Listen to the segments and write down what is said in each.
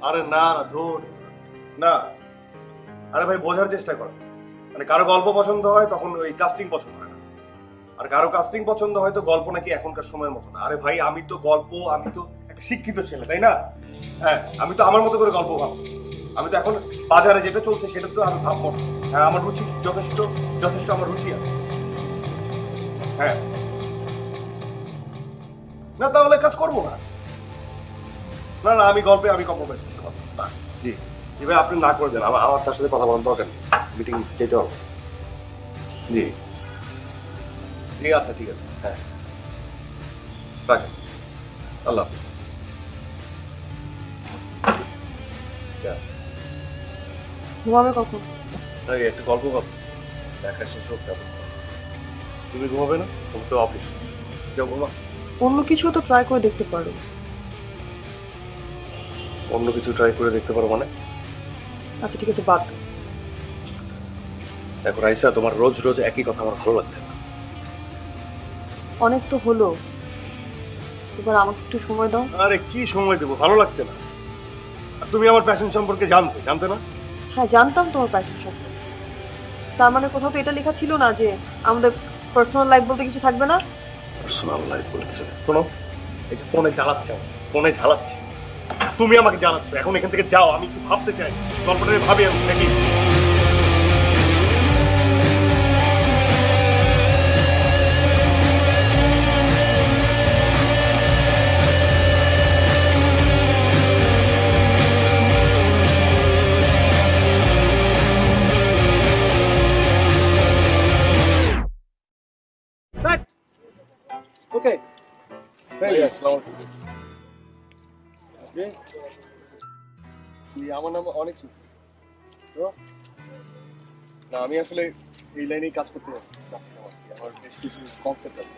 আরে না না ধুর না। আরে ভাই বোঝার চেষ্টা কর, মানে কারো গল্প পছন্দ হয় তখন ওই কাস্টিং পছন্দ হয় না, আর কারো কাস্টিং পছন্দ হয় তো গল্প নাকি এখনকার সময়ের মতো না। আরে ভাই আমি তো গল্প, আমি তো একটা শিক্ষিত ছেলে তাই না? হ্যাঁ আমি তো আমার মতো করে গল্প ভাববো। আমি তো এখন বাজারে যেটা চলছে সেটা তো আমি ভাববো না। হ্যাঁ আমার রুচি যথেষ্ট, যথেষ্ট আমার রুচি আছে। হ্যাঁ না তাহলে কাজ করবো না। না না আমি গল্পে আমি কম্প্রোমাইজ করতে পারবো না। জি এবার আপনি না করে দেন, আমার আমার তার সাথে কথা বলার দরকার নেই, মিটিং যেতে হবে। জি ঠিক আছে ঠিক আছে, হ্যাঁ রাখেন, আল্লাহ হাফিজ। যা, ঘুমাবে কখন? আরে একটা গল্প ভাবছি, দেখা শেষ হোক তারপর। তুমি ঘুমাবে না? তুমি তো অফিস যাও, ঘুমা। অন্য কিছু তো ট্রাই করে দেখতে পারো। অন্য কিছু ট্রাই করে দেখতে পারো মানে? আচ্ছা ঠিক আছে, বাদ দাও। দেখো রাইসা, তোমার রোজ রোজ একই কথা আমার ভালো লাগছে না। অনেক তো হলো, এবার আমাকে একটু সময় দাও। আরে কি সময় দেবো, ভালো লাগছে না। আর তুমি আমার প্যাশন সম্পর্কে জানতে জানতে না? হ্যাঁ জানতাম তোমার প্যাশন সম্পর্কে, তার মানে কোথাও তো এটা লেখা ছিল না যে আমাদের পার্সোনাল লাইফ বলতে কিছু থাকবে না? পার্সোনাল লাইফ বলে কিছু নেই। শোনো, এই যে ফোনে জ্বালাচ্ছে আমার, ফোনে জ্বালাচ্ছে, তুমি আমাকে জ্বালাচ্ছ। এখন এখান থেকে যাও, আমি একটু ভাবতে চাই, গল্পটা নিয়ে ভাবি আমি নাকি। ওকে আসসালামু আলাইকুম। জি, আমার নাম অনেক সুখী। তো না আমি আসলে এই লাইনেই কাজ করতে চাচ্ছিলাম আর কি, আমার বেশ কিছু কনসেপ্ট আছে।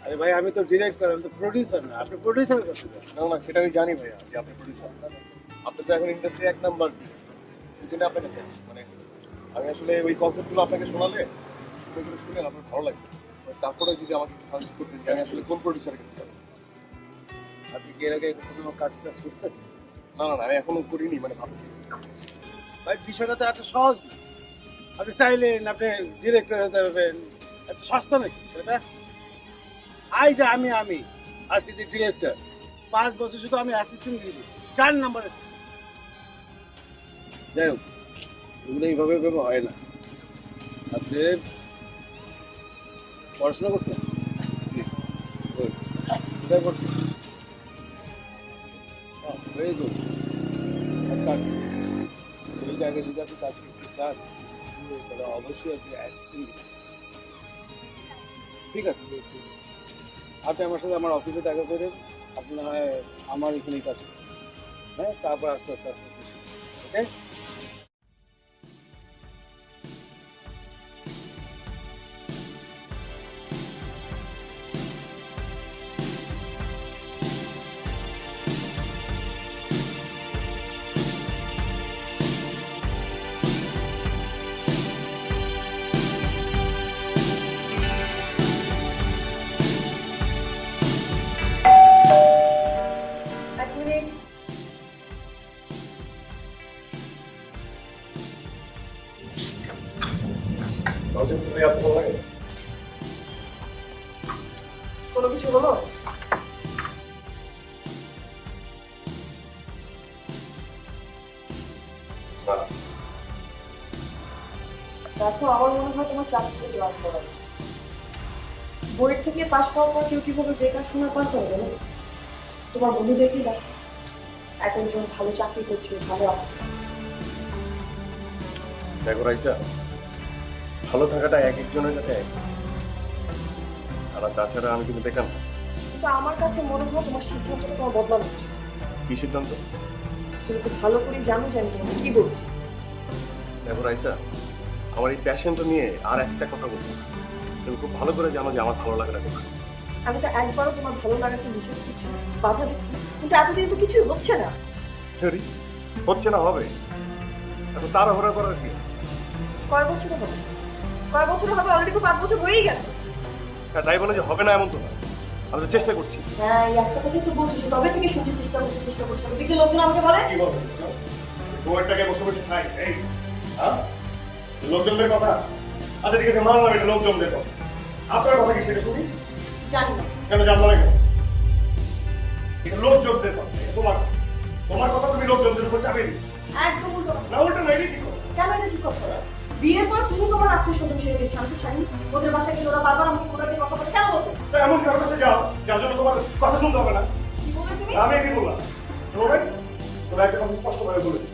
আরে ভাই আমি তো ডিরেক্টর, আমি তো প্রডিউসার না। আপনি প্রডিউসারের কাছে যান। না না সেটা আমি জানি ভাইয়া যে আপনি প্রডিউসার, আপনি তো এখন ইন্ডাস্ট্রি এক নাম্বার, এই জন্য আপনাকে চাই। মানে আমি আসলে ওই কনসেপ্টগুলো আপনাকে শোনালে শুনে আপনার ভালো লাগবে, তারপরে যদি আমাকে একটু সাজেস্ট করতেন যে আমি আসলে কোন প্রডিউসারের কাছে যাবো। আপনি কি এর আগে কোনো কাজ টাজ করছেন? না না না আমি এখনো করিনি, মানে ভাবছি। ভাই বিষয়টা তো এত সহজ না। আপনি চাইলেন আপনি ডিরেক্টর হতে পারবেন, এত সস্তা নাকি বিষয়টা? আমি আজকে যে ডিরেক্টর, 5 বছর শুধু আমি অ্যাসিস্ট্যান্ট দিয়ে দিচ্ছি, 4 নাম্বার এসেছি। যাই হোক, এগুলো এইভাবে হয় না। আপনি পড়াশোনা করছেন? কোথায় করছেন? Very good. এক কাজ করুন, এই জায়গায় যদি আপনি কাজ করতে চান তাহলে অবশ্যই আপনি অ্যাসিস্ট্যান্ট। ঠিক আছে, আপনি আমার সাথে আমার অফিসে দেখা করেন, আপনি না হয় আমার এখানেই কাজ করুন। হ্যাঁ, তারপর আস্তে আস্তে আস্তে আস্তে শিখুন। ওকে? এক মিনিট। তুমি এত ভালো লাগে? কোনো কিছু হলো? না দেখো আমার মনে হয় তোমার চাকরিতে জয়েন করা উচিত। বইয়ের থেকে পাশ করার পর কেউ কিভাবে বেকার শোনা পার করবে না? তোমার বন্ধুদেরকেই দেখো, এক একজন ভালো চাকরি করছে, ভালো আছে। দেখো রাইসা, ভালো থাকাটা এক একজনের কাছে এক, আর তাছাড়া আমি কিন্তু বেকার না। কিন্তু আমার কাছে মনে হয় তোমার সিদ্ধান্তটা তোমার বদলানো উচিত। কি সিদ্ধান্ত? তুমি খুব ভালো করে জানো যে আমি তোমাকে কি বলছি। দেখো রাইসা, আমার এই প্যাশনটা নিয়ে আর একটা কথা বলবো না। তুমি খুব ভালো করে জানো যে আমার ভালো লাগাটা কোথায়। আমি তো একবারও তোমার ভালো লাগাকে নিষেধ করছি না, বাধা দিচ্ছি না, কিন্তু এতদিন তো কিছুই হচ্ছে না। সরি, হচ্ছে না হবে, এত তাড়াহুড়া করার কি? কয় বছর হবে? কয় বছর হবে? অলরেডি তো 5 বছর হয়েই গেছে। তাই বলে যে হবে না এমন তো না। আমি তো চেষ্টা করছি। হ্যাঁ, এই একটা কথাই তো বলছিস, তবে থেকে শুনছি চেষ্টা করছি। ওদিকে লোকজন আমাকে বলে কি বলবো বউয়েরটাকে বসে বসে খাই এই হ্যাঁ লোকজনদের কথা। আচ্ছা ঠিক আছে মানলাম এটা লোকজনদের কথা, আপনার কথা কি সেটা শুনি? জানি না। কেন জানবো না কেন? এটা লোকজনদের কথা, এটা তোমার কথা তুমি লোকজনদের উপর চাপিয়ে দিচ্ছ। একদম উল্টো। না ওটা না, এটা কি কথা? কেন এটা ঠিক কথা? বিয়ের পর তুমি তোমার আত্মীয় স্বজন ছেড়ে দিয়েছো, আমি তো ছাড়িনি। ওদের বাসায় গেলে ওরা বারবার আমাকে কোটাতে কথা বলে, কেন বলবে? তা এমন কারোর কাছে যাও যার জন্য তোমার কথা শুনতে হবে না। কি বলবে তুমি? আমি কি বললাম শোনো, তোমরা একটা কথা স্পষ্টভাবে বলে দিই,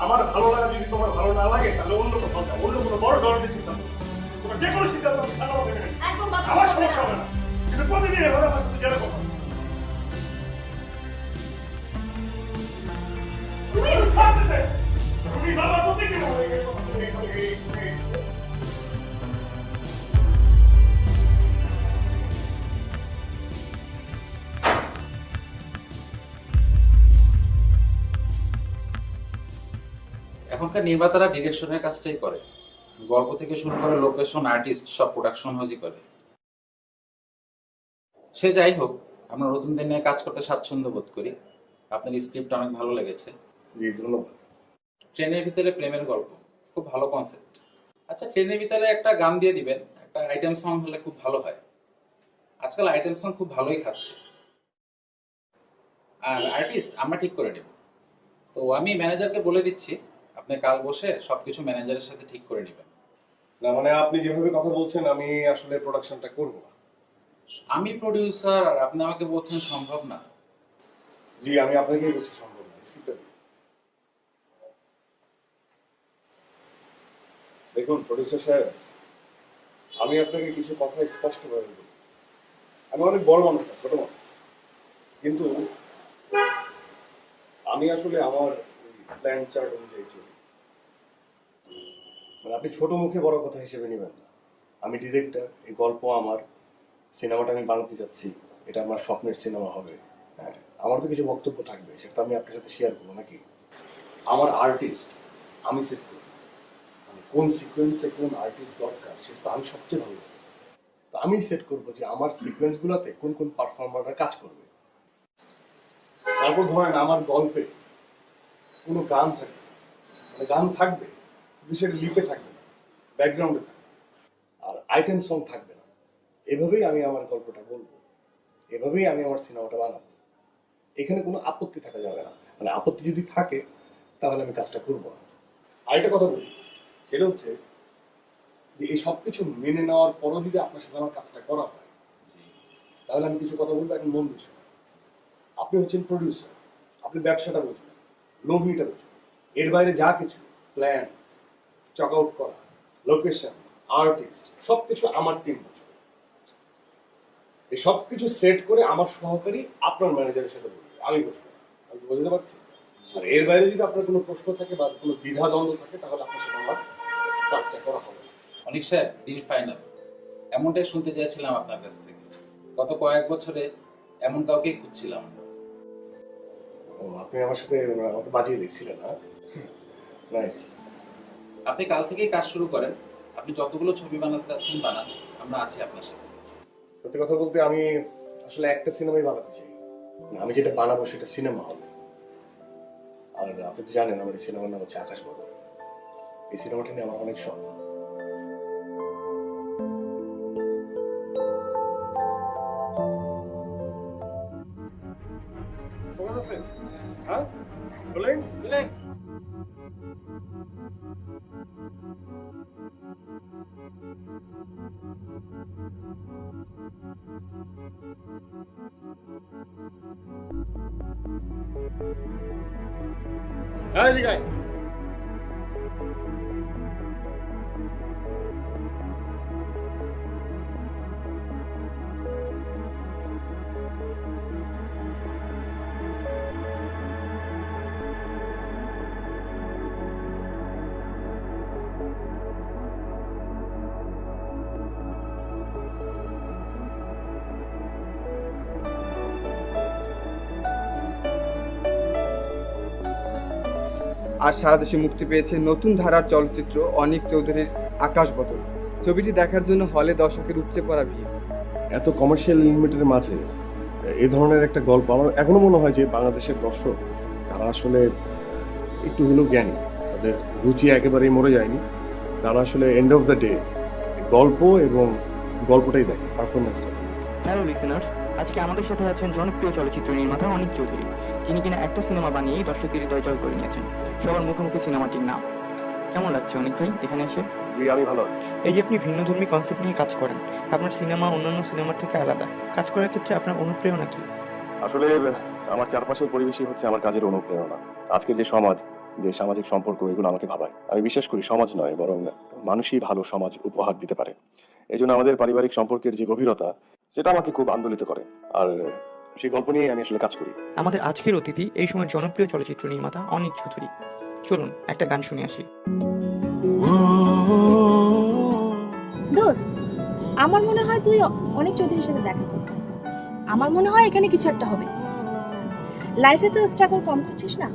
আমার ভালো লাগা যদি তোমার ভালো না লাগে তাহলে অন্য কোথাও যাও, অন্য কোনো বড় ধরনের সিদ্ধান্ত নাও। তোমার যে কোনো সিদ্ধান্ত আমি ঠান্ডা মাথায় মেনে নিই। একদম বাদ আমার হবে সমস্যা হবে না। না, কিন্তু প্রতিদিন এভাবে আমার সাথে জেলে কথা তুমি তুমি বাবা প্রতিদিন হয়ে গেছে কথা বলে এখনকার নির্মাতারা ডিরেকশনের কাজটাই করে, গল্প থেকে শুরু করে লোকেশন, আর্টিস্ট সব প্রোডাকশন হাউসই করে। সে যাই হোক, আমরা নতুনদের নিয়ে কাজ করতে স্বাচ্ছন্দ্য বোধ করি। আপনার স্ক্রিপ্ট অনেক ভালো লেগেছে। জি ধন্যবাদ। ট্রেনের ভিতরে প্রেমের গল্প, খুব ভালো কনসেপ্ট। আচ্ছা, ট্রেনের ভিতরে একটা গান দিয়ে দিবেন, একটা আইটেম সং হলে খুব ভালো হয়। আজকাল আইটেম সং খুব ভালোই খাচ্ছে। আর আর্টিস্ট আমরা ঠিক করে নেব। তো আমি ম্যানেজারকে বলে দিচ্ছি, আপনি কাল বসে সবকিছু ম্যানেজারের সাথে ঠিক করে নেবেন। না মানে আপনি যেভাবে কথা বলছেন আমি আসলে প্রোডাকশনটা করব না। আমি প্রডিউসার আর আপনি আমাকে বলছেন সম্ভব না। জি আমি আপনাকেই বলছি সম্ভব না। স্ক্রিপ্টটা দিন। দেখুন প্রডিউসার সাহেব, আমি আপনাকে কিছু কথা স্পষ্টভাবে বলি। আমি অনেক বড় মানুষ না, ছোট মানুষ, কিন্তু আমি আসলে আমার প্ল্যান চার্ট অনুযায়ী চলি। মানে আপনি ছোট মুখে বড় কথা হিসেবে নেবেন না। আমি ডিরেক্টর, এই গল্প আমার, সিনেমাটা আমি বানাতে যাচ্ছি, এটা আমার স্বপ্নের সিনেমা হবে। হ্যাঁ, আমার তো কিছু বক্তব্য থাকবে, সেটা তো আমি আপনার সাথে শেয়ার করবো নাকি? আমার আর্টিস্ট আমি সেট করব, মানে কোন সিকোয়েন্সে কোন আর্টিস্ট দরকার সেটা তো আমি সবচেয়ে ভালো জানি। তো আমি সেট করবো যে আমার সিকোয়েন্সগুলোতে কোন কোন পারফর্মাররা কাজ করবে। তারপর ধরেন আমার গল্পে কোনো গান থাকবে, মানে গান থাকবে কিন্তু সেটা লিপে থাকবে না, ব্যাকগ্রাউন্ডে থাকবে, আর আইটেম সং থাকবে না। এভাবেই আমি আমার গল্পটা বলবো, এভাবেই আমি আমার সিনেমাটা বানাবো। এখানে কোনো আপত্তি থাকা যাবে না, মানে আপত্তি যদি থাকে তাহলে আমি কাজটা করবো না। আরেকটা কথা বলি, সেটা হচ্ছে যে এই সব কিছু মেনে নেওয়ার পরও যদি আপনার সাথে আমার কাজটা করা হয়, তাহলে আমি কিছু কথা বলবো, এখন মন দিয়ে শুনুন। আপনি হচ্ছেন প্রডিউসার, আপনি ব্যবসাটা বুঝবেন, লগ্নিটা বুঝবেন, এর বাইরে যা কিছু প্ল্যান, চক আউট করা, লোকেশন, আর্টিস্ট সবকিছু আমার টিম বুঝবে। এই সবকিছু সেট করে আমার সহকারী আপনার ম্যানেজারের সাথে বসবে, আমি বসবো। আমি কি বুঝতে পারছি? আর এর বাইরে যদি আপনার কোনো প্রশ্ন থাকে বা কোনো দ্বিধাদ্বন্দ্ব থাকে তাহলে আপনার সাথে আমার কাজটা করা হবে না। অনেক স্যার, ডিল ফাইনাল। এমনটাই শুনতে চেয়েছিলাম আপনার কাছ থেকে। গত কয়েক বছরে এমন কাউকেই খুঁজছিলাম। ও, আপনি আমার সাথে আমাকে বাজিয়ে দেখছিলেন না? নাইস। আপনি কাল থেকেই কাজ শুরু করেন। আপনি যতগুলো ছবি বানাতে চাচ্ছেন বানান, আমরা আছি আপনার সাথে। সত্যি কথা বলতে আমি আসলে একটা সিনেমাই বানাতে চাই। আমি যেটা বানাবো সেটা সিনেমা হবে। আর আপনি তো জানেন আমার এই সিনেমার নাম হচ্ছে আকাশ বদল। এই সিনেমাটা নিয়ে আমার অনেক স্বপ্ন। হ্যাঁ বলেন। হ্যাঁ এদিকে আয়। আর সারা দেশে মুক্তি পেয়েছে নতুন ধারার চলচ্চিত্র অনিক চৌধুরীর আকাশ বদল। ছবিটি দেখার জন্য হলে দর্শকের উপচে পড়া ভিড়। এত কমার্শিয়াল লিমিটের মাঝে এই ধরনের একটা গল্প আমার এখনো মনে হয় যে বাংলাদেশের দর্শক তারা আসলে একটু হলেও জ্ঞানী, তাদের রুচি একেবারেই মরে যায়নি। তারা আসলে এন্ড অফ দ্য ডে গল্প এবং গল্পটাই দেখে, পারফরমেন্সটা। হ্যালো লিসেনার্স, আজকে আমাদের সাথে আছেন জনপ্রিয় চলচ্চিত্র নির্মাতা অনিক চৌধুরী, যিনি কিনা একটা সিনেমা বানিয়েই দর্শকদের হৃদয় জয় করে নিয়েছেন। সবার মুখোমুখি সিনেমাটির নাম। কেমন লাগছে অনিক ভাই এখানে এসে? জি, আমি ভালো আছি। এই যে আপনি ভিন্নধর্মী কনসেপ্ট নিয়ে কাজ করেন, আপনার সিনেমা অন্যান্য সিনেমার থেকে আলাদা। কাজ করার ক্ষেত্রে আপনার অনুপ্রেরণা কি? আসলে আমার চারপাশের পরিবেশই হচ্ছে আমার কাজের অনুপ্রেরণা। আজকের যে সমাজ, যে সামাজিক সম্পর্ক, এগুলো আমাকে ভাবায়। আমি বিশ্বাস করি সমাজ নয়, বরং মানুষই ভালো সমাজ উপহার দিতে পারে। এই জন্য আমাদের পারিবারিক সম্পর্কের যে গভীরতা, সেটা আমাকে খুব আন্দোলিত করে। আর সেই গল্প নিয়ে আমি আসলে কাজ করি। আমাদের আজকের অতিথি এই সময় জনপ্রিয় চলচ্চিত্র নির্মাতা অনিক চৌধুরী। চলুন একটা গান শুনে আসি। দোস্ত, আমার মনে হয় তুই অনেক চৌধুরীর সাথে দেখা করবি। আমার মনে হয় এখানে কিছু একটা হবে। লাইফে তো স্ট্রাগল কম করছিস না,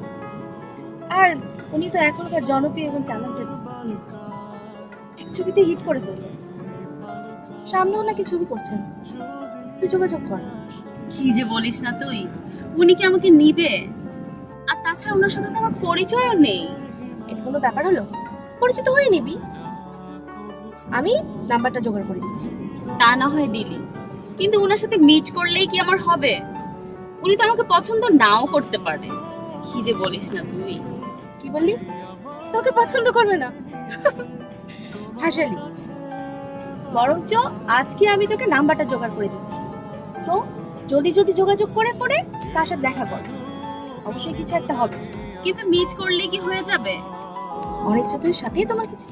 আর উনি তো এখনকার জনপ্রিয় এবং ট্যালেন্টেড। এক ছবিতে হিট করে ফেলবে। সামনেও নাকি ছবি করছেন, তুই যোগাযোগ কর। কি যে বলিস না তুই, উনি কি আমাকে নিবে? আর তাছাড়া ওনার সাথে তো আমার পরিচয়ও নেই। এটা কোনো ব্যাপার হলো? পরিচিত হয়ে নিবি, আমি নাম্বারটা জোগাড় করে দিচ্ছি। তা না হয় দিলি, কিন্তু ওনার সাথে মিট করলেই কি আমার হবে? উনি তো আমাকে পছন্দ নাও করতে পারে। কি যে বলিস না তুই। কি বললি? তোকে পছন্দ করবে না? হাসালি। বরঞ্চ আজকে আমি তোকে নাম্বারটা জোগাড় করে দিচ্ছি। সো জলদি জলদি যোগাযোগ করে তার সাথে দেখা কর। অবশ্যই কিছু একটা হবে। কিন্তু মিট করলে কি হয়ে যাবে? অনেক চৌধুরীর সাথেই তোমার কিছু।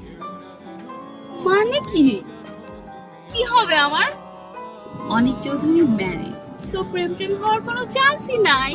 মানে কি? কি হবে আমার? অনিক চৌধুরী ম্যারিড, সো প্রেম হওয়ার কোনো চান্সই নাই।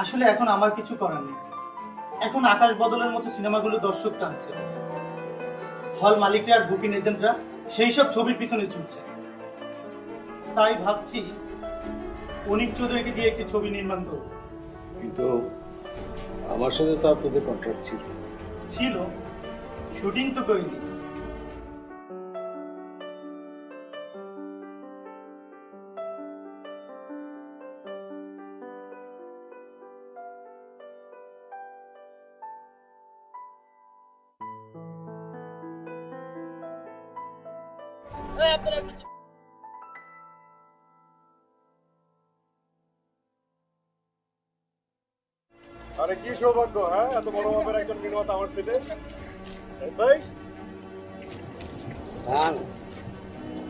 আসলে এখন আমার কিছু করার নেই। এখন আকাশ বদলের মতো সিনেমাগুলো দর্শক টানছে, হল মালিকরা আর বুকিং এজেন্টরা সেই সব ছবির পিছনে ছুটছে। তাই ভাবছি অনিক চৌধুরীকে দিয়ে একটি ছবি নির্মাণ করব। কিন্তু আমার সাথে তো আপনাদের কন্ট্রাক্ট ছিল, শুটিং তো করিনি। আরে কি সৌভাগ্য, হ্যাঁ, এত বড় মাপের একজন নির্মাতা আমার সেটে। ভাই না না,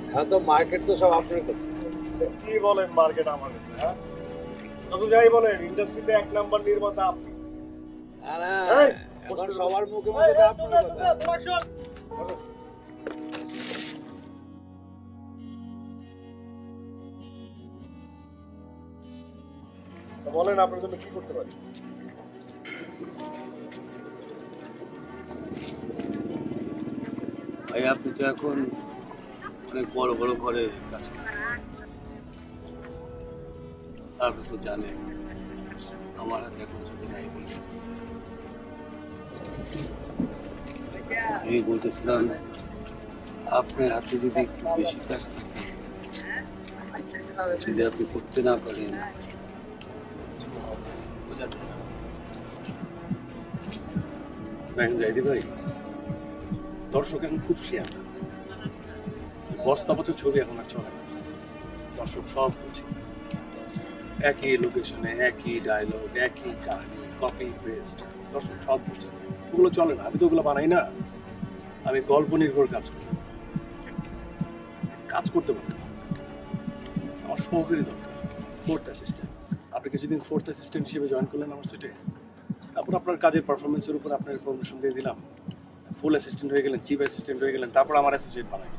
এখন তো মার্কেট তো সব আপনার কাছে। কি বলেন, মার্কেট আমার কাছে? হ্যাঁ, তত যাই বলেন, ইন্ডাস্ট্রিতে এক নাম্বার নির্মাতা আপনি। না না, এই, এখন সবার মুখে মুখে তো আপনার কথা। বলেন আপনার জন্য কি করতে পারি? ভাই আপনি তো এখন অনেক বড় বড় ঘরে কাজ করেন, আপনি তো জানেন আমার হাতে এখন ছবি নাই বলেছে। আমি বলতেছিলাম আপনার হাতে যদি একটু বেশি কাজ থাকে, যদি আপনি করতে না পারেন, দেখেন জাইদি ভাই, দর্শক এখন খুব শেয়ার, বস্তা বছর ছবি এখন আর চলে না। দর্শক সব বুঝে, একই লোকেশনে একই ডায়লগ, একই কাহিনী, কপি পেস্ট, দর্শক সব বুঝে। ওগুলো চলে না, আমি তো ওগুলো বানাই না। আমি গল্প নির্ভর কাজ করি, কাজ করতে পারি। আমার সহকারী দরকার, ফোর্থ অ্যাসিস্ট্যান্ট। আপনি কিছুদিন ফোর্থ অ্যাসিস্ট্যান্ট হিসেবে জয়েন করলেন আমার সেটে, তারপর আপনার কাজের পারফরমেন্সের উপর আপনার ইনফরমেশন দিয়ে দিলাম, ফুল অ্যাসিস্ট্যান্ট হয়ে গেলেন, চিফ অ্যাসিস্ট্যান্ট হয়ে গেলেন, তারপর আমার অ্যাসোসিয়েট বানাই।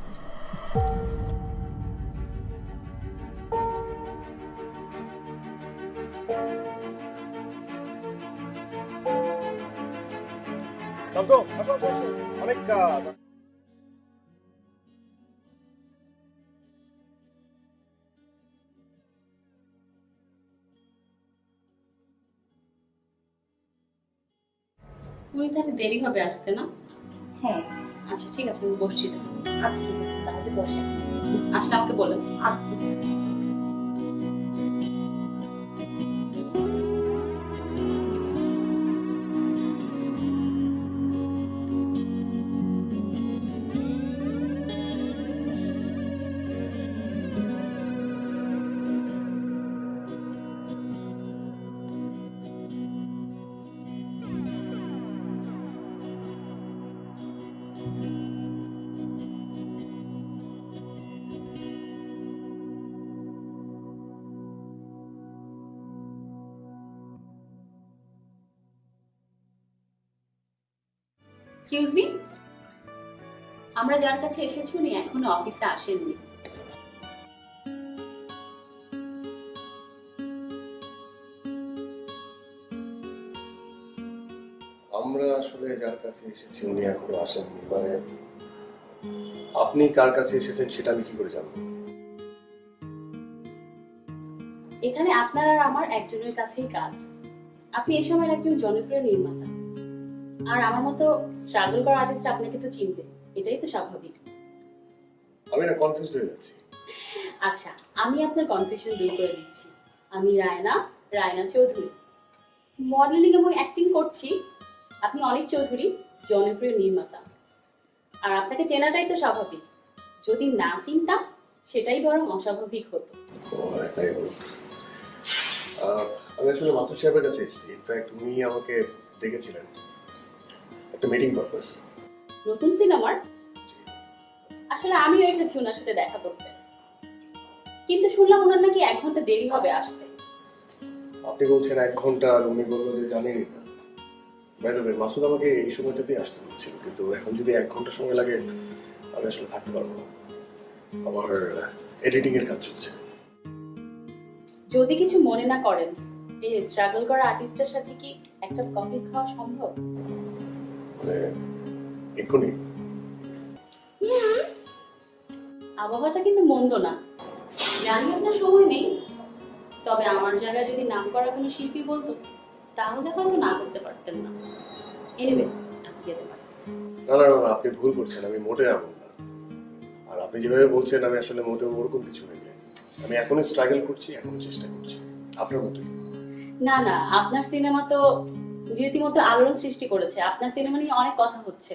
শান্ত, শান্ত, শান্ত, অনেক উনি তাহলে দেরি হবে আসতে না? হ্যাঁ। আচ্ছা ঠিক আছে, আমি বসছি তো। আচ্ছা ঠিক আছে, তাহলে বসে আসলে আমাকে বলেন। আচ্ছা ঠিক আছে। এক্সকিউজ মি, আমরা যার কাছে এসেছি উনি এখনো অফিসে আসেননি। আমরা আসলে যার কাছে এসেছি উনি এখনো আসেননি, মানে আপনি কার কাছে এসেছেন সেটা আমি কি করে জানবো? এখানে আপনার আর আমার একজনের কাছেই কাজ। আপনি এই সময়ের একজন জনপ্রিয় নির্মাতা, আর আমার মতো স্ট্রাগল করা আর্টিস্ট আপনাকে তো চিনবে, এটাই তো স্বাভাবিক। আমি না কনফিউজড হয়ে যাচ্ছি। আচ্ছা, আমি আপনার কনফিউশন দূর করে দিচ্ছি। আমি রায়না চৌধুরী, মডেলিং এবং অ্যাক্টিং করছি। আপনি অনিক চৌধুরী, জনপ্রিয় নির্মাতা। আর আপনাকে চেনাটাই তো স্বাভাবিক, যদি না চিনতাম সেটাই বরং অস্বাভাবিক হতো। ও হ্যাঁ, তাই বলো। আমি আসলে মাস্টার সাহেবের কাছে এসেছি। ইনফ্যাক্ট উনি আমাকে ডেকেছিলেন একটা মিটিং পারপাস। নতুন সিনেমার? আসলে আমিও এসেছি ওনার সাথে দেখা করতে, কিন্তু শুনলাম ওনার নাকি 1 ঘন্টা দেরি হবে আসতে। আপনি বলছেন 1 ঘন্টা, আর উনি বললো যে জানেনই না। বাই দ্য ওয়ে, মাসুদ আমাকে এই সময়টাতেই আসতে বলছিল, কিন্তু এখন যদি 1 ঘন্টা সময় লাগে আমি আসলে থাকতে পারবো না। আমার এডিটিং এর কাজ চলছে। যদি কিছু মনে না করেন, এই স্ট্রাগল করা আর্টিস্টের সাথে কি একটা কফি খাওয়া সম্ভব? মানে এক্ষুনি? আবহাওয়াটা কিন্তু মন্দ না, জানি আপনার সময় নেই, তবে আমার জায়গায় যদি নাম করা কোনো শিল্পী বলতো তাহলে হয়তো না করতে পারতেন না। এনিওয়ে, আপনি যেতে পারেন। না না না, আপনি ভুল করছেন, আমি মোটে এমন না। আর আপনি যেভাবে বলছেন আমি আসলে মোটেও ওরকম কিছু হয়ে যায়। আমি এখনো স্ট্রাগল করছি, এখনো চেষ্টা করছি আপনার মতোই। না না, আপনার সিনেমা তো রীতিমতো আলোড়ন সৃষ্টি করেছে। আপনার সিনেমা নিয়ে অনেক কথা হচ্ছে,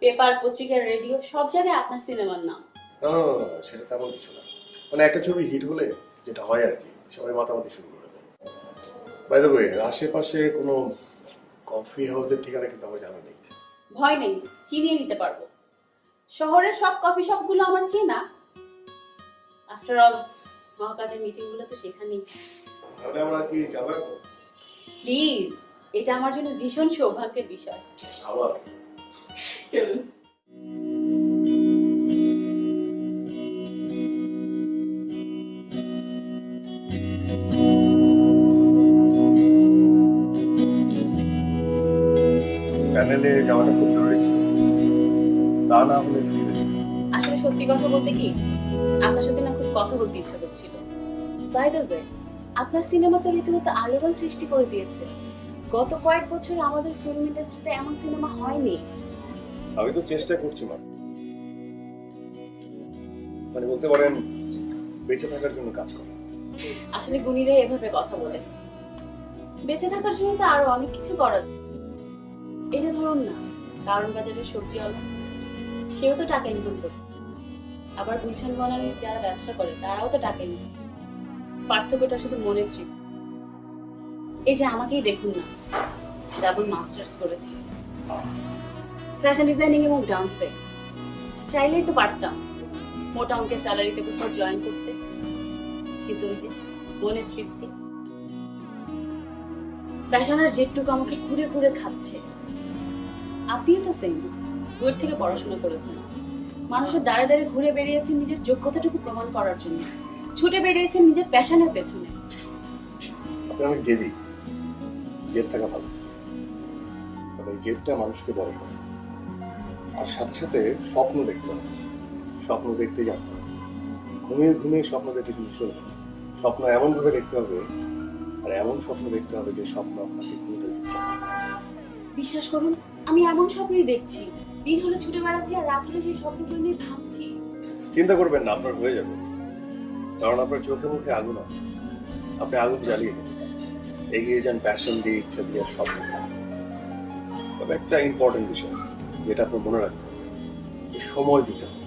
পেপার, পত্রিকা, রেডিও, সব জায়গায় আপনার সিনেমার নাম। না না না, সেটা তেমন কিছু না। মানে একটা ছবি হিট হলে যেটা হয় আর কি, সবাই মাতামাতি শুরু করে দেয়। বাই দ্য ওয়ে, আশেপাশে কোনো কফি হাউসের ঠিকানা কিন্তু আমার জানা নেই। ভয় নেই, চিনিয়ে নিতে পারবো। শহরের সব কফি শপগুলো আমার চেনা। আফটার অল মহাকাশের মিটিং গুলো তো সেখানেই। তাহলে আমরা কি যাবো? প্লিজ, এটা আমার জন্য ভীষণ সৌভাগ্যের বিষয়। আবার চলুন। প্যানেলে যাওয়াটা খুব জরুরি ছিল, তা না হলে ফিরে। আসলে সত্যি কথা বলতে কি, আপনার সাথে না খুব কথা বলতে ইচ্ছা করছিল। বাই দ্য ওয়ে, আপনার সিনেমা তো রীতিমতো আলোড়ন সৃষ্টি করে দিয়েছে। গত কয়েক বছরে আমাদের ফিল্ম ইন্ডাস্ট্রিতে এমন সিনেমা হয়নি। আমি তো চেষ্টা করছি মানে বলতে পারেন বেঁচে থাকার জন্য কাজ করা। আসলে গুণীরা এভাবে কথা বলে, বেঁচে থাকার জন্য তো আরো অনেক কিছু করা যায়। এই যে ধরুন না, কারণ বাজারের সবজিওয়ালা, সেও তো টাকা ইনকাম করছে। আবার গুলশান বনানীর যারা ব্যবসা করে তারাও তো টাকা ইনকাম। পার্থক্যটা শুধু মনের ট্রিপ। এই যে আমাকেই দেখুন না, ডাবল মাস্টার্স করেছি ফ্যাশন ডিজাইনিং এবং ডান্সে। চাইলেই তো পারতাম মোটা অঙ্কের স্যালারিতে কোথাও জয়েন করতে, কিন্তু ওই যে মনের তৃপ্তি, প্যাশনের যেটুকু আমাকে ঘুরে ঘুরে খাচ্ছে। আপনিও তো সেম, বুয়েট থেকে পড়াশোনা করেছেন, মানুষের দাঁড়ে দাঁড়ে ঘুরে বেরিয়েছেন নিজের যোগ্যতাটুকু প্রমাণ করার জন্য, ছুটে বেরিয়েছেন নিজের প্যাশনের পেছনে। আপনি অনেক জেদ থাকা ভালো, তবে এই জেদটা মানুষকে বড় করে। আর সাথে সাথে স্বপ্ন দেখতে হবে, স্বপ্ন দেখতে জানতে হবে। ঘুমিয়ে ঘুমিয়ে স্বপ্ন দেখতে কিন্তু চলবে না। স্বপ্ন এমন ভাবে দেখতে হবে, আর এমন স্বপ্ন দেখতে হবে যে স্বপ্ন আপনাকে ঘুমতে দিচ্ছে না। বিশ্বাস করুন, আমি এমন স্বপ্নই দেখছি। দিন হলে ছুটে বেড়াচ্ছি আর রাত হলে সেই স্বপ্নগুলো নিয়ে ভাবছি। চিন্তা করবেন না, আপনার হয়ে যাবে। কারণ আপনার চোখে মুখে আগুন আছে, আপনি আগুন জ্বালিয়ে দিন, এগিয়ে যান প্যাশন দিয়ে, ইচ্ছা দিয়ে, স্বপ্ন দিয়ে। তবে একটা ইম্পর্টেন্ট বিষয় যেটা আপনার মনে রাখতে হবে, যে সময় দিতে হবে,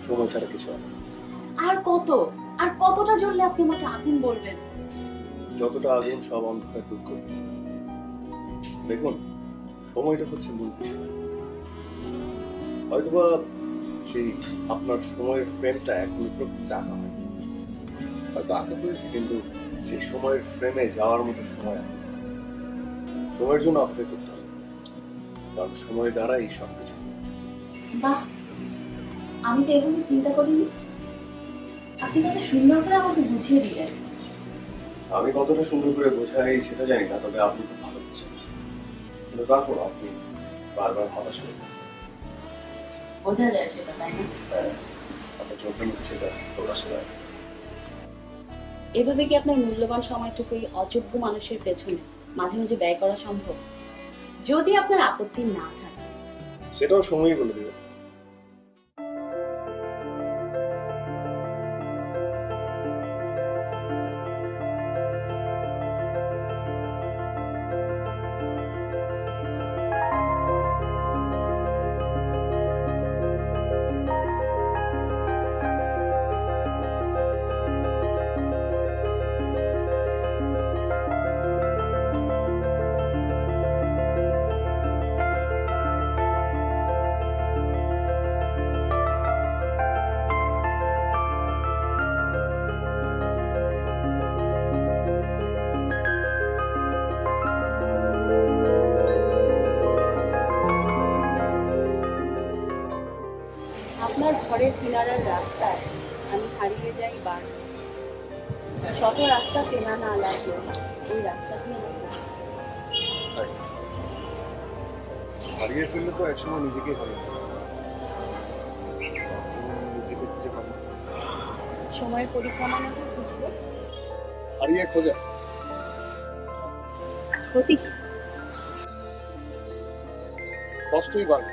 সময় ছাড়া কিছু হয় না। আর কতটা জ্বললে আপনি আমাকে আগুন বলবেন? যতটা আগুন সব অন্ধকার দূর করবে। দেখুন, সময়টা হচ্ছে মূল বিষয়। হয়তোবা সেই আপনার সময়ের ফ্রেমটা এখনো প্রকৃত আঁকা হয়নি, হয়তো আঁকা হয়েছে, কিন্তু সেই সময়ের ফ্রেমে যাওয়ার মতো সময় আছে। সময়ের জন্য অপেক্ষা করতে হবে, কারণ সময় দ্বারাই সব কিছু। বাহ, আমি তো এভাবে চিন্তা করিনি। আপনি কত সুন্দর করে আমাকে বুঝিয়ে দিলেন। আমি কতটা সুন্দর করে বোঝাই সেটা জানি না, তবে আপনি খুব ভালো বুঝছেন। কিন্তু তারপর আপনি বারবার হতাশ হয়ে যান। বোঝা যায় সেটা, তাই না? আপনার চোখের মুখে সেটা প্রকাশ হয়। এভাবে কি আপনার মূল্যবান সময়টুকুই অযোগ্য মানুষের পেছনে মাঝে মাঝে ব্যয় করা সম্ভব? যদি আপনার আপত্তি না থাকে। সেটাও সময়ই বলে দেবে। আপনার ঘরের কিনারার রাস্তায় আমি হারিয়ে যাই বার। শত রাস্তা চেনা না লাগলো, ওই রাস্তা দিয়ে হারিয়ে ফেললে তো একসময় নিজেকে হারিয়ে ফেলবে। নিজেকে খুঁজে পাবো, সময়ের পরিক্রমা না বুঝবো হারিয়ে খোঁজা। ক্ষতি কি? কষ্টই বাড়বে।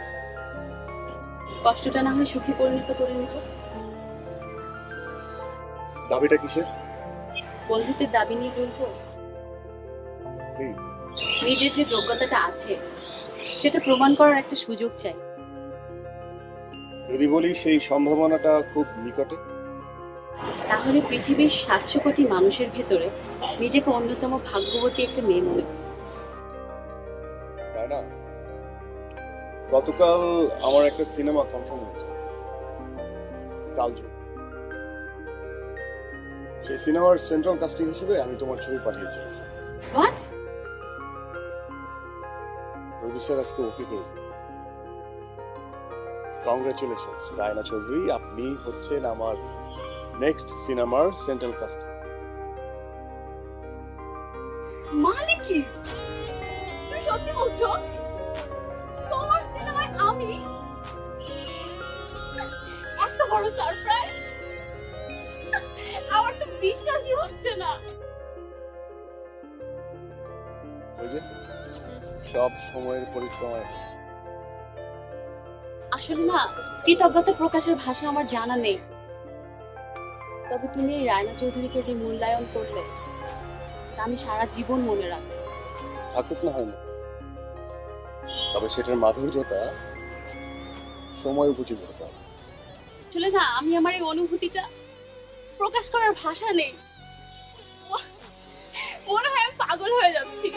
কষ্টটা না হয় সুখে পরিণত করে নিব। দাবিটা কিসের? বন্ধুত্বের দাবি নিয়ে বলবো। প্লিজ। নিজের যে যোগ্যতাটা আছে সেটা প্রমাণ করার একটা সুযোগ চাই। যদি বলি সেই সম্ভাবনাটা খুব নিকটে, তাহলে পৃথিবীর ৭০০ কোটি মানুষের ভেতরে নিজেকে অন্যতম ভাগ্যবতী একটা মেয়ে মনে করি। তাই না? গতকাল আমার একটা সিনেমা কনফার্ম হয়েছে, কালজয়ী। সেই সিনেমার সেন্ট্রাল কাস্টিং হিসেবে আমি তোমার ছবি পাঠিয়েছি। হোয়াট? প্রডিউসার আজকে ওকে করে। কংগ্রেচুলেশনস রায়না চৌধুরী, আপনি হচ্ছেন আমার নেক্সট সিনেমার সেন্ট্রাল কাস্টিং। মানে কি? তুমি সত্যি বলছো? তোমার সিনেমায় আমি? এত বড় সারপ্রাইজ! আমার তো বিশ্বাসই হচ্ছে না। ওই যে সব সময়ের পরিক্রমায় হচ্ছে। আসলে না, কৃতজ্ঞতা প্রকাশের ভাষা আমার জানা নেই। তবে তুমি এই রায়না চৌধুরীকে যে মূল্যায়ন করলে তা আমি সারা জীবন মনে রাখবো। থাকুক না হয় না, তবে সেটার মাধুর্যতা সময় উপযোগী হতে হবে। আসলে না, আমি আমার এই অনুভূতিটা প্রকাশ করার ভাষা নেই। মনে হয় আমি পাগল হয়ে যাচ্ছি।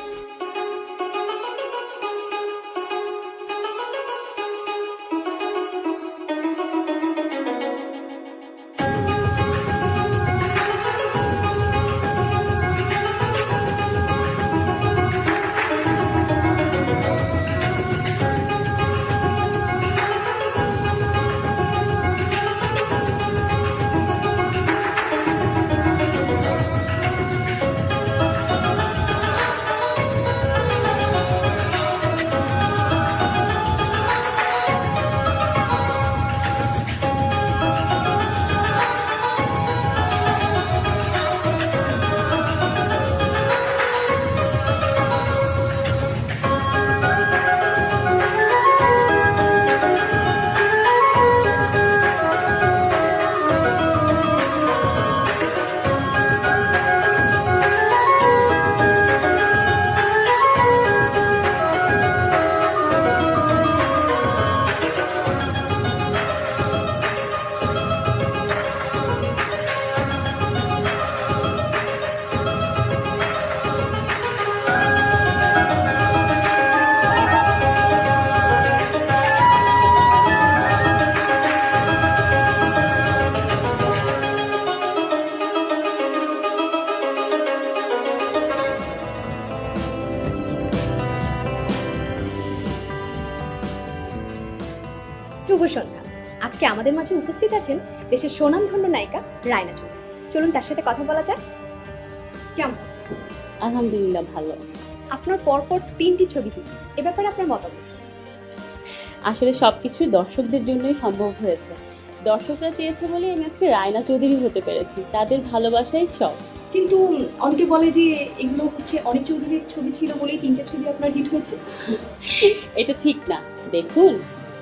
শুভ সন্ধ্যা। আজকে আমাদের মাঝে উপস্থিত আছেন দেশের স্বনামধন্য নায়িকা রায়না চৌধুরী। চলুন তার সাথে কথা বলা যাক। কেমন আছেন? আলহামদুলিল্লাহ ভালো। আপনার পরপর 3টি ছবি হিট, এ ব্যাপারে আপনার মতামত? আসলে সবকিছু দর্শকদের জন্যই সম্ভব হয়েছে। দর্শকরা চেয়েছে বলে আমি আজকে রায়না চৌধুরী হতে পেরেছি। তাদের ভালোবাসাই সব। কিন্তু অনেকে বলে যে এগুলো হচ্ছে অনেক চৌধুরীর ছবি ছিল বলেই 3টে ছবি আপনার হিট হয়েছে। এটা ঠিক না। দেখুন,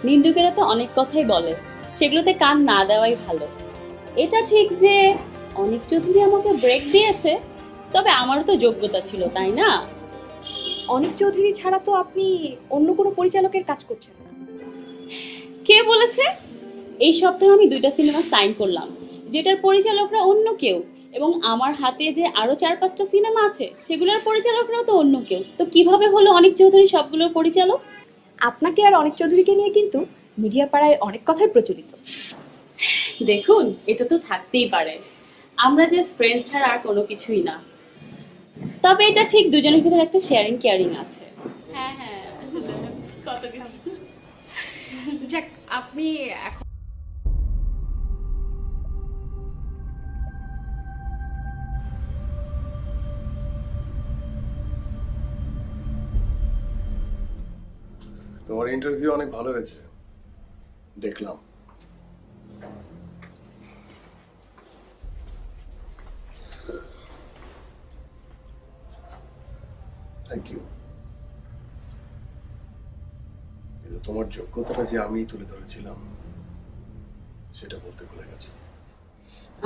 নিন্দুকেরা তো অনেক কথাই বলে, সেগুলোতে কান না দেওয়াই ভালো। এটা ঠিক যে অনেক চৌধুরী আমাকে ব্রেক দিয়েছে, তবে আমারও তো যোগ্যতা ছিল, তাই না? অনেক চৌধুরী ছাড়া তো আপনি অন্য কোনো পরিচালকের কাজ করছেন না। কে বলেছে? এই সপ্তাহে আমি 2টা সিনেমা সাইন করলাম, যেটার পরিচালকরা অন্য কেউ, এবং আমার হাতে যে আরো 4-5টা সিনেমা আছে সেগুলোর পরিচালকরাও তো অন্য কেউ। তো কিভাবে হলো অনেক চৌধুরী সবগুলোর পরিচালক? আপনাকে আর অনেক চৌধুরীকে নিয়ে কিন্তু মিডিয়া পাড়ায় অনেক কথাই প্রচলিত। দেখুন, এটা তো থাকতেই পারে। আমরা যে ফ্রেন্ডস ছাড়া আর কোনো কিছুই না। তবে এটা ঠিক দুজনের ভিতরে একটা শেয়ারিং কেয়ারিং আছে। হ্যাঁ হ্যাঁ, আসলে কত কিছু। যাক, আপনি এখন তোমার ইন্টারভিউ অনেক ভালো হয়েছে, দেখলাম। Thank you. কিন্তু তোমার যোগ্যতাটা যে আমি তুলে ধরেছিলাম সেটা বলতে ভুলে গেছো।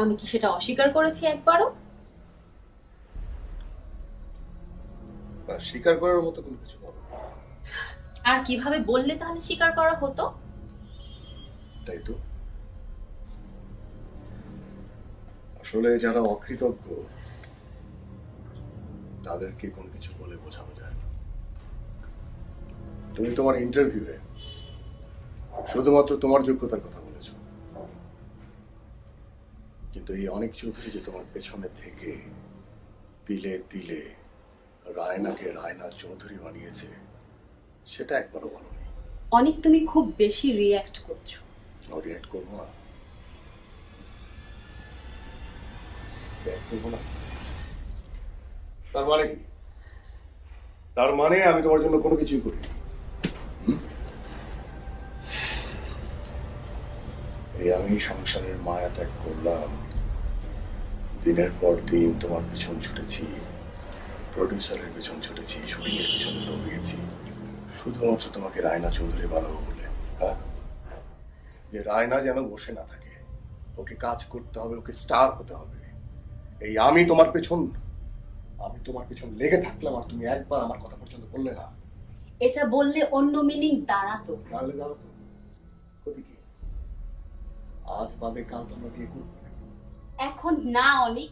আমি কি সেটা অস্বীকার করেছি একবারও? স্বীকার করার মতো কোনো কিছু বলো। আর কিভাবে বললে তাহলে স্বীকার করা হতো? তাই তো, আসলে যারা অকৃতজ্ঞ তাদেরকে কোনো কিছু বলে বোঝানো যায় না। তুমি তোমার ইন্টারভিউয়ে শুধুমাত্র তোমার যোগ্যতার কথা বলেছো, কিন্তু এই অনেক চৌধুরী যে তোমার পেছনে থেকে তিলে তিলে রায়নাকে রায়না চৌধুরী বানিয়েছে সেটা একবারও বলোনি। অনেক তুমি খুব বেশি রিয়্যাক্ট করছো। রিয়্যাক্ট করবো না? রিয়্যাক্ট করবো না তার মানে কি? তার মানে আমি তোমার জন্য কোনো কিছুই করিনি। এই আমি সংসারের মায়া ত্যাগ করলাম, দিনের পর দিন তোমার পিছন ছুটেছি, প্রডিউসারের পিছন ছুটেছি, শুটিং এর পিছন দৌড়িয়েছি, শুধুমাত্র তোমাকে রায়না চৌধুরী বানাবো বলে। হ্যাঁ, যে রায়না যেন বসে না থাকে, ওকে কাজ করতে হবে, ওকে স্টার হতে হবে। এই আমি তোমার পেছন লেগে থাকলাম আর তুমি একবার আমার কথা পর্যন্ত বললে না। এটা বললে অন্য মিনিং দাঁড়াতো। তাহলে দাঁড়াতো ক্ষতি কি? আজ বাদে কাল তোমরা বিয়ে করবে নাকি? এখন না অনেক।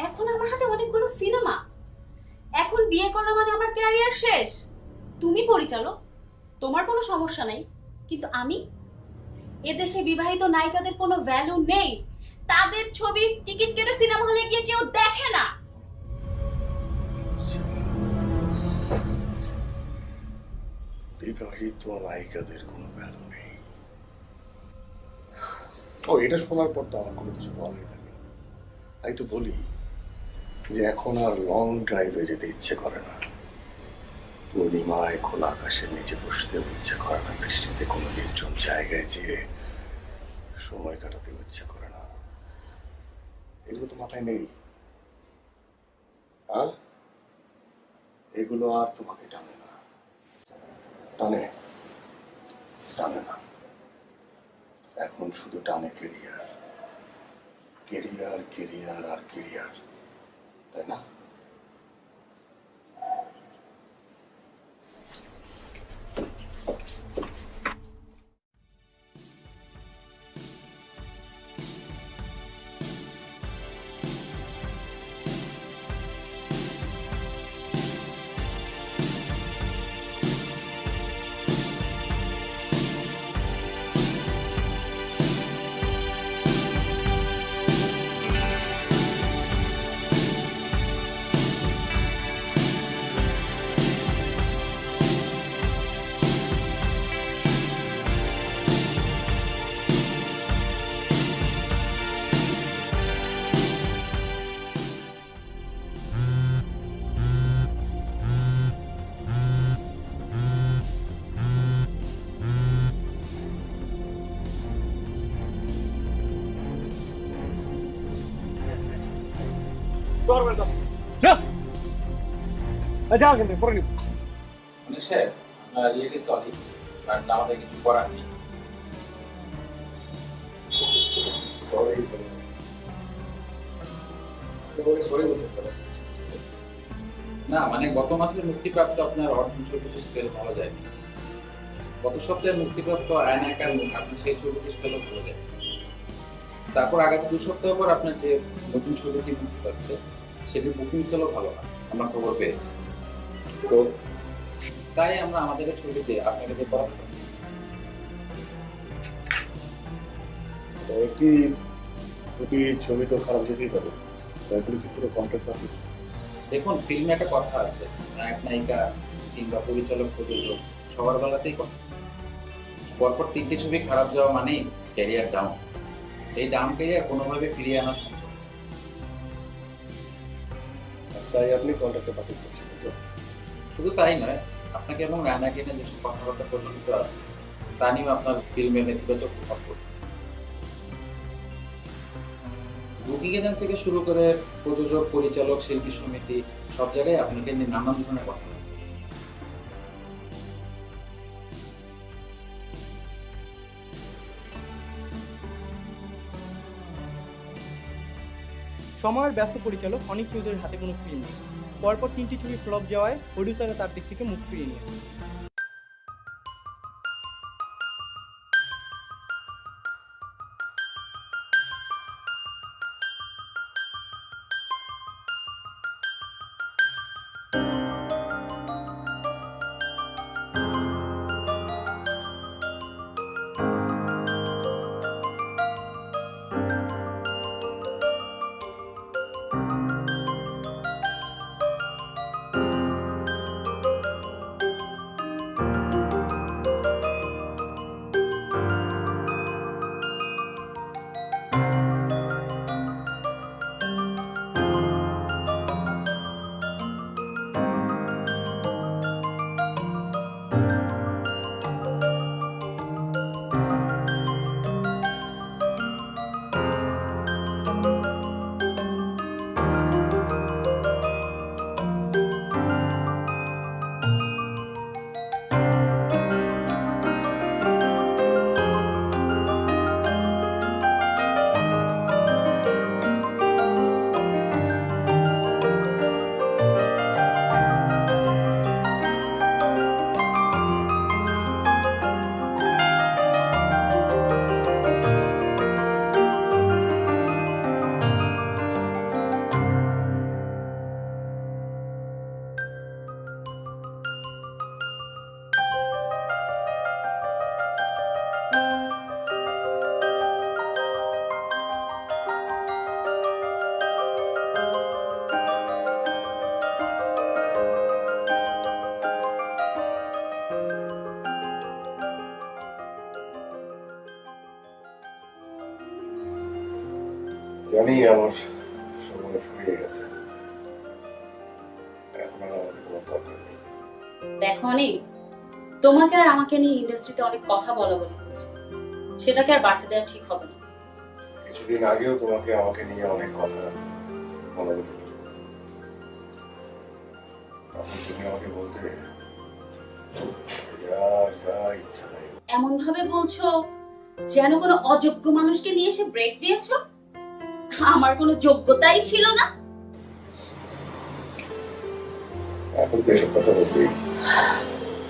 এখন আমার হাতে অনেকগুলো সিনেমা। এখন বিয়ে করা মানে আমার ক্যারিয়ার শেষ। তুমি পরিচালক, তোমার কোনো সমস্যা নেই, কিন্তু আমি? এদেশে বিবাহিত নায়িকাদের কোনো ভ্যালু নেই। তাদের ছবি টিকিট কেটে সিনেমা হলে গিয়ে কেউ দেখে না। বিবাহিত নায়িকাদের কোনো ভ্যালু নেই? ও, এটা শোনার পর তো আমার কোনো কিছু বলার নেই। তাই তো বলি যে এখন আর লং ড্রাইভে যেতে ইচ্ছে করে না, পূর্ণিমায় খোলা আকাশের নিচে বসতে ইচ্ছে করে না, বৃষ্টিতে কোনো নির্জন জায়গায় যেয়ে সময় কাটাতে ইচ্ছে করে না। এগুলো তো মাথায় নেই। এগুলো আর তোমাকে টানে না, টানে না। এখন শুধু টানে কেরিয়ার, কেরিয়ার, কেরিয়ার আর কেরিয়ার, তাই না? যাও কিন্তু পরে নিব। মানে স্যার আমরা রিয়েলি সরি, কারণ আমাদের কিছু করার নেই। না মানে গত মাসের মুক্তিপ্রাপ্ত আপনার অর্জুন ছবিটির সেল ভালো যায়নি। গত সপ্তাহে মুক্তিপ্রাপ্ত আয়না একার মুখ আপনি সেই ছবিটির সেলও ভালো যায়। তারপর আগামী 2 সপ্তাহ পর আপনার যে নতুন ছবিটি মুক্তি পাচ্ছে সেটির বুকিং সেলও ভালো না, আমরা খবর পেয়েছি। তো তাই আমরা আমাদের এই ছবিতে আপনাকে দিয়ে কথা বলছি। একটি দুটি ছবি তো খারাপ যেতেই পারে, এগুলো কি পুরো কন্ট্রাক্ট পাবে? দেখুন ফিল্মে একটা কথা আছে, নায়ক নায়িকা কিংবা পরিচালক প্রযোজক সবার বেলাতেই কথা। পরপর 3টে ছবি খারাপ যাওয়া মানেই ক্যারিয়ার ডাউন। এই ডাউন ক্যারিয়ার কোনোভাবে ফিরিয়ে আনা সম্ভব। তাই আপনি কন্ট্রাক্টে বাতিল করছেন তো? শুধু তাই নয়, আপনাকে এবং রায়নাকে নিয়ে যেসব কথাবার্তা প্রচলিত আছে তা নিয়েও আপনার ফিল্মে নেতিবাচক প্রভাব পড়ছে। বুকিং এজেন্ট থেকে শুরু করে প্রযোজক, পরিচালক, শিল্পী সমিতি সব জায়গায় আপনাকে নিয়ে নানান ধরনের কথা বলে। সময়ের ব্যস্ত পরিচালক অনিক চৌধুরীর হাতে কোনো ফিল্ম নেই। পরপর 3টি ছবি ফ্লপ যাওয়ায় প্রডিউসাররা তার দিক থেকে মুখ ফিরিয়ে নিয়েছে। জানি আমার সময় ফুরিয়ে গেছে, এখন আর আমাকে তোমার দরকার নেই। দেখো অনেক, তোমাকে আর আমাকে নিয়ে ইন্ডাস্ট্রিতে অনেক কথা বলা বলি হচ্ছে, সেটাকে আর বাড়তে দেওয়া ঠিক হবে না। কিছুদিন আগেও তোমাকে আমাকে নিয়ে অনেক কথা মনে হলো, তখন তুমি আমাকে বলতে যা যা ইচ্ছা নাই। এমন ভাবে বলছো যেন কোনো অযোগ্য মানুষকে নিয়ে এসে ব্রেক দিয়েছো। আমার কোনো যোগ্যতাই ছিল না। এখন তো এসব কথা বলবেই।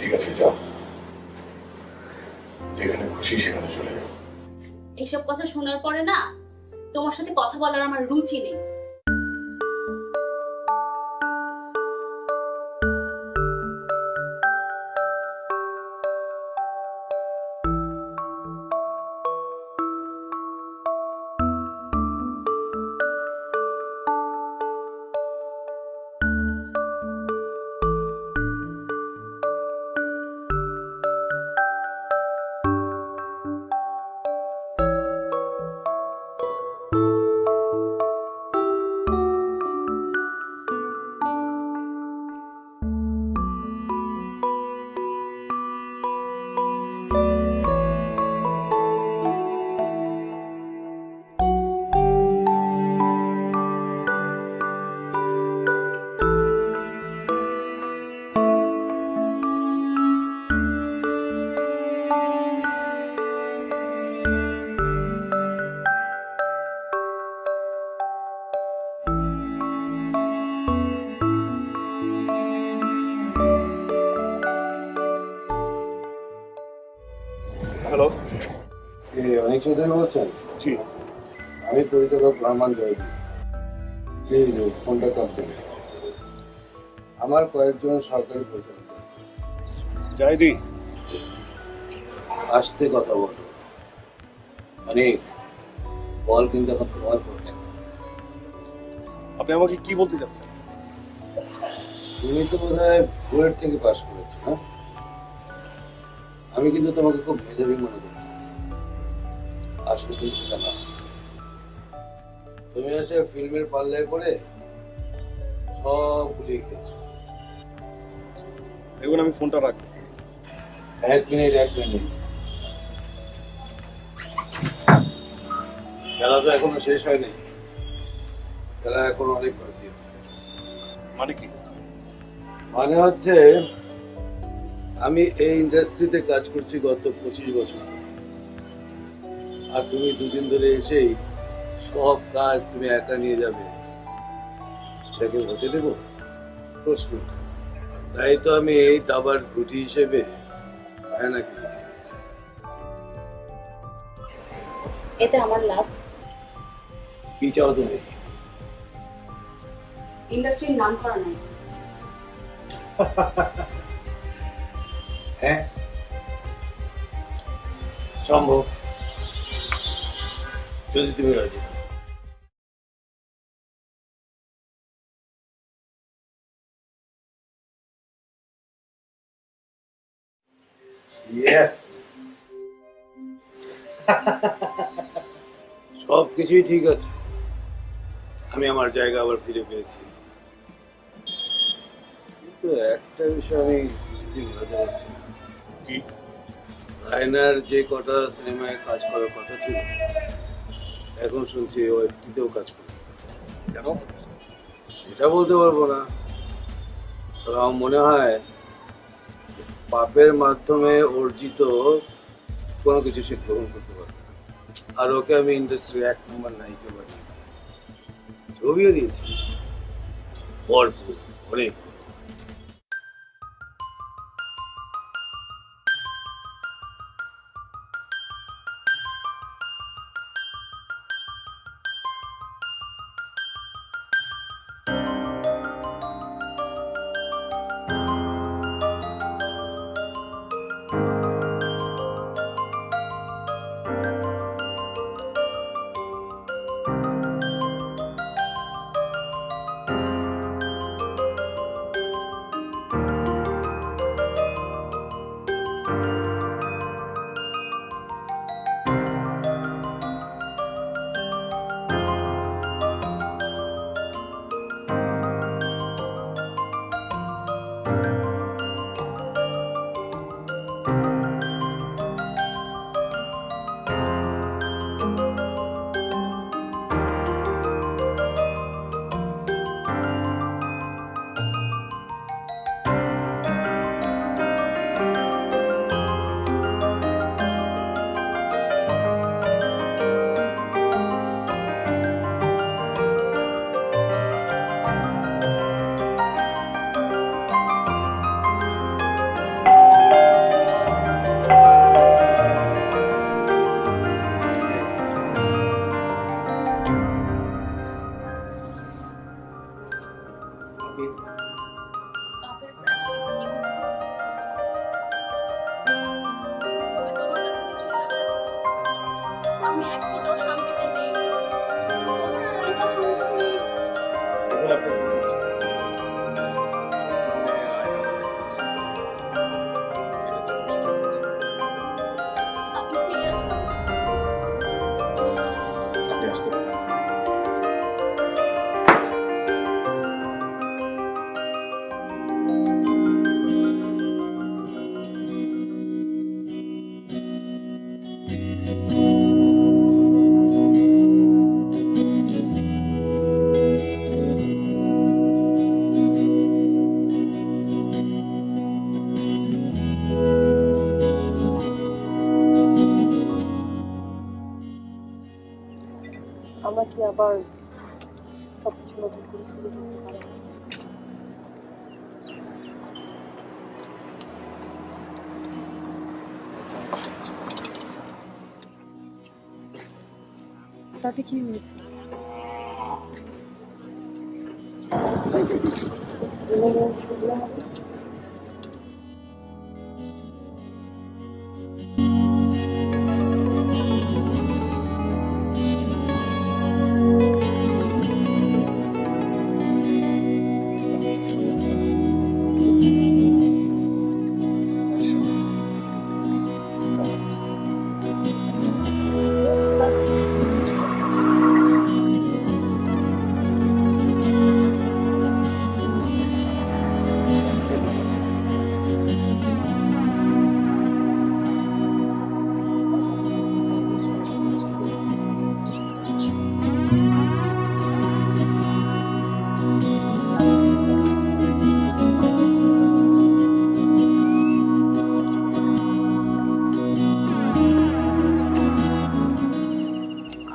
ঠিক আছে, যাও, যেখানে খুশি সেখানে চলে যাও। এইসব কথা শোনার পরে না তোমার সাথে কথা বলার আমার রুচি নেই। হ্যালো। অনেক চৌধুরী বলছেন? জি। আমি পরিচালক রহমান জয়দী। প্লিজ ফোনটা কাটবেন। আমার কয়েকজন সরকারি পরিচালক জাহিদি, আসতে কথা বল। অনেক বল কিন্তু এখন তোমার করবে। আপনি আমাকে কি বলতে চাচ্ছেন? তুমি তো বোধ হয় বুয়েট থেকে পাশ করেছো, হ্যাঁ? আমি কিন্তু তোমাকে খুব মেধাবী মনে করি। আসলে তুমি সেটা না। তুমি এসে ফিল্মের পাল্লায় পড়ে সব ভুলিয়ে গেছো। দেখুন, আমি ফোনটা রাখবো। 1 মিনিট। খেলা তো এখনো শেষ হয়নি। খেলা এখন অনেক বাকি আছে। মানে কি? মানে হচ্ছে আমি এই ইন্ডাস্ট্রিতে কাজ করছি গত 25 বছর ধরে। আর তুমি দুদিন ধরে এসেই সব কাজ তুমি একা নিয়ে যাবে, সেটাকে হতে দেব? প্রশ্ন। তাই তো আমি এই দাবার গুটি হিসেবে রায়নাকে বেছে নিয়েছি। এতে আমার লাভ? কি চাও তুমি? ইন্ডাস্ট্রির নাম করা নাই। হ্যাঁ, সম্ভব, যদি তুমি রাজি হও। ইয়েস, সব কিছুই ঠিক আছে। আমি আমার জায়গা আবার ফিরে পেয়েছি, কিন্তু একটা বিষয় আমি কিছুদিন মেলাতে পারছি না। কি? রায়নার যে কটা সিনেমায় কাজ করার কথা ছিল, এখন শুনছি ও একটিতেও কাজ করে। কেন? সেটা বলতে পারবো না, তবে আমার মনে হয় পাপের মাধ্যমে অর্জিত কোনো কিছু সে গ্রহণ করতে পারবে না। আর ওকে আমি ইন্ডাস্ট্রির 1 নম্বর নায়িকা বানিয়েছি, ছবিও দিয়েছি ভরপুর, অনেক। পাপের প্রায়শ্চিত্ত কিভাবে করতে চাই? তবে তোমার কাছ থেকে চলে আসার পর আমি এক ফোঁটাও শান্তিতে নেই। তোমার রায়না তুমি দেখুন, আপনি ভুল করছেন। আমার জীবনে রায়না নামে কেউ ছিল না। যেটা ছিল সেটা হচ্ছে আমি ফিরে আসলাম। আপনি আসতে পারেন। আমরা কি আবার সবকিছু নতুন করে শুরু করতে পারি? আচ্ছা, তাতে কি হয়েছে?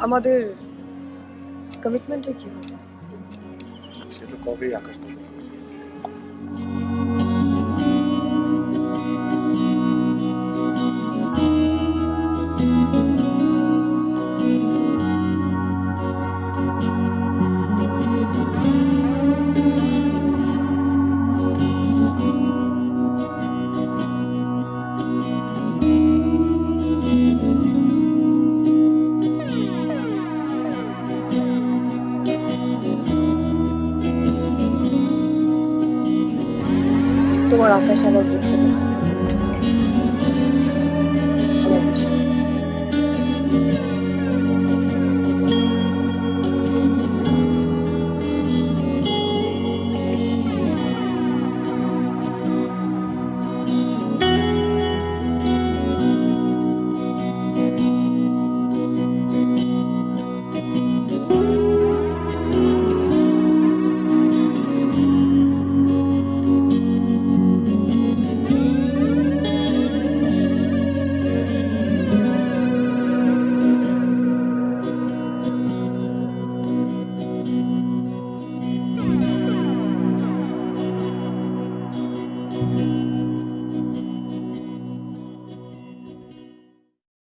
আমাদের কমিটমেন্টে কি হবে? সে তো কবেই আকাশ বদল করে দিয়েছে। তোমার আকাশ আবার বুঝতে